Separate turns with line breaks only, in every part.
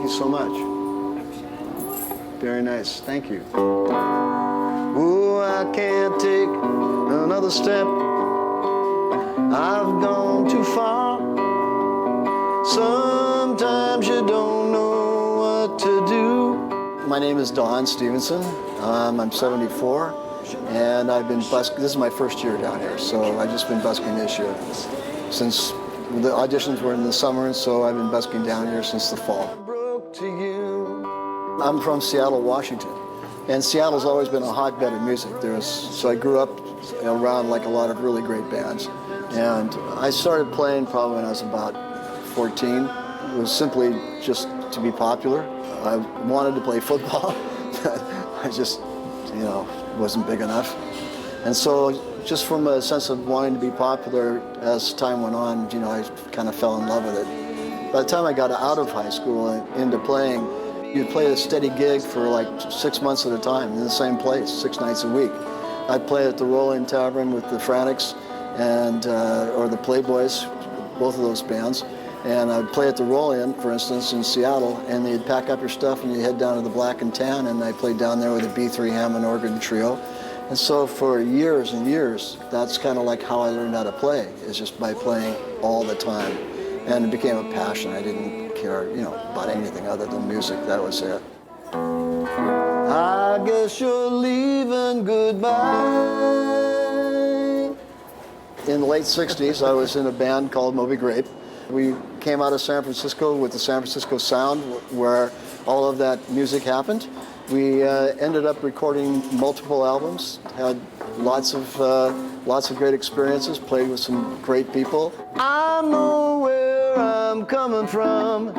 you so much. Very nice. Thank you. Oh, I can't take another step. I've gone too far. Sometimes you don't know what to do. My name is Don Stevenson. I'm 74, and I've been busking. This is my first year down here, so I've just been busking this year. Since the auditions were in the summer, and so I've been busking down here since the fall. I'm from Seattle, Washington, and Seattle's always been a hotbed of music. So I grew up around like a lot of really great bands, and I started playing probably when I was about 14. It was simply just to be popular. I wanted to play football. I just, wasn't big enough. And so just from a sense of wanting to be popular as time went on, I kind of fell in love with it. By the time I got out of high school and into playing, you'd play a steady gig for like 6 months at a time in the same place, 6 nights a week. I'd play at the Rolling Tavern with the Frantics and or the Playboys, both of those bands. And I'd play at the Roll-In, for instance, in Seattle, and they'd pack up your stuff and you'd head down to the Black and Tan, and I played down there with a B3 Hammond organ trio. And so for years and years, that's kind of like how I learned how to play, is just by playing all the time. And it became a passion. I didn't care, about anything other than music. That was it. I guess you're leaving goodbye. In the late 60s, I was in a band called Moby, Grape. We came out of San Francisco with the San Francisco sound, where all of that music happened. We ended up recording multiple albums, had lots of great experiences, played with some great people. I know where I'm coming from,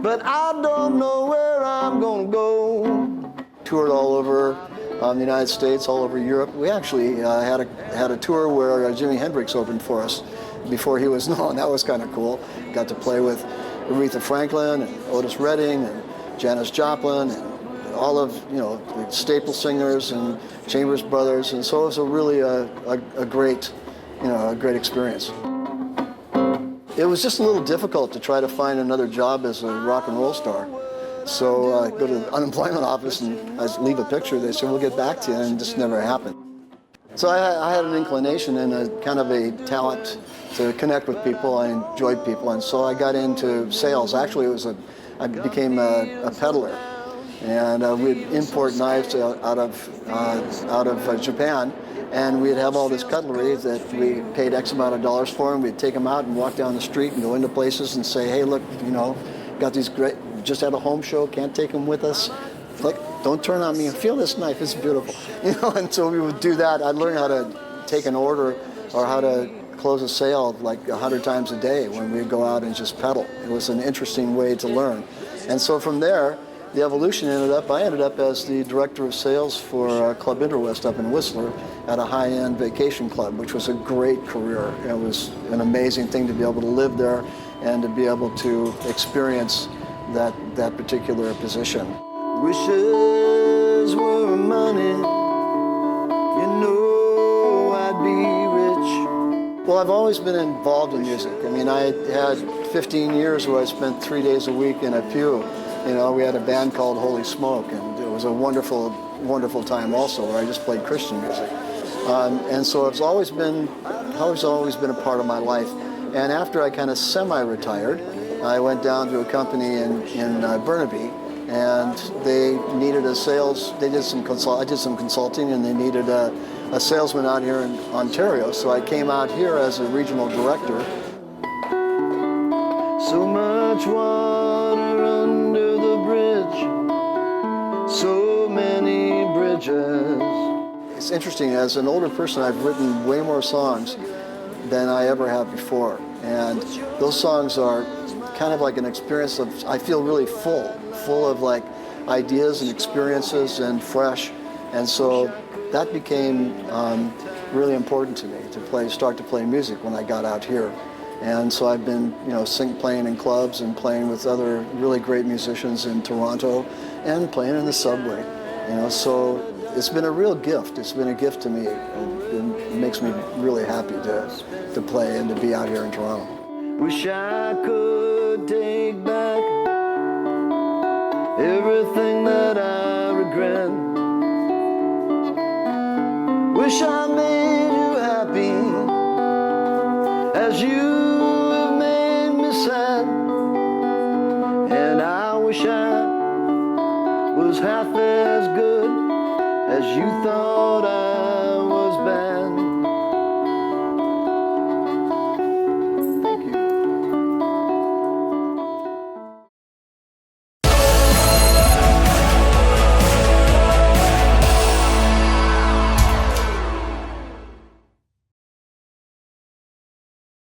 but I don't know where I'm gonna go. Toured all over the United States, all over Europe. We actually had a tour where Jimi Hendrix opened for us before he was known. That was kind of cool. Got to play with Aretha Franklin and Otis Redding and Janis Joplin and all of the staple singers and Chambers Brothers, and so it was really a great experience. It was just a little difficult to try to find another job as a rock and roll star. So I go to the unemployment office and I leave a picture. They said, we'll get back to you, and it just never happened. So I had an inclination and a kind of a talent to connect with people. I enjoyed people, and so I got into sales. Actually, I became a peddler, and we'd import knives out of Japan, and we'd have all this cutlery that we paid X amount of dollars for, and we'd take them out and walk down the street and go into places and say, hey, look, got these great, just had a home show, can't take them with us. Look, don't turn on me, feel this knife, it's beautiful. And so we would do that. I'd learn how to take an order or how to close a sale like 100 times a day when we'd go out and just pedal. It was an interesting way to learn. And so from there, the evolution I ended up as the director of sales for Club Interwest up in Whistler at a high-end vacation club, which was a great career. It was an amazing thing to be able to live there and to be able to experience that particular position. Wishes were money, I'd be rich. Well, I've always been involved in music. I mean, I had 15 years where I spent 3 days a week in a pew. We had a band called Holy Smoke, and it was a wonderful, wonderful time also, where I just played Christian music. And so it's always been a part of my life. And after I kind of semi-retired, I went down to a company in Burnaby, and they needed a sales. I did some consulting, and they needed a salesman out here in Ontario. So I came out here as a regional director. So much water under the bridge, so many bridges. It's interesting, as an older person, I've written way more songs than I ever have before. And those songs are kind of like an experience of, I feel really full of like ideas and experiences and fresh. And so that became really important to me to start to play music when I got out here. And so I've been, playing in clubs and playing with other really great musicians in Toronto and playing in the Subway. So it's been a real gift. It's been a gift to me. It makes me really happy to play and to be out here in Toronto. Wish I could take back everything that I regret. Wish I made you happy as you have made me sad. And I wish I was half as good as you thought I was bad.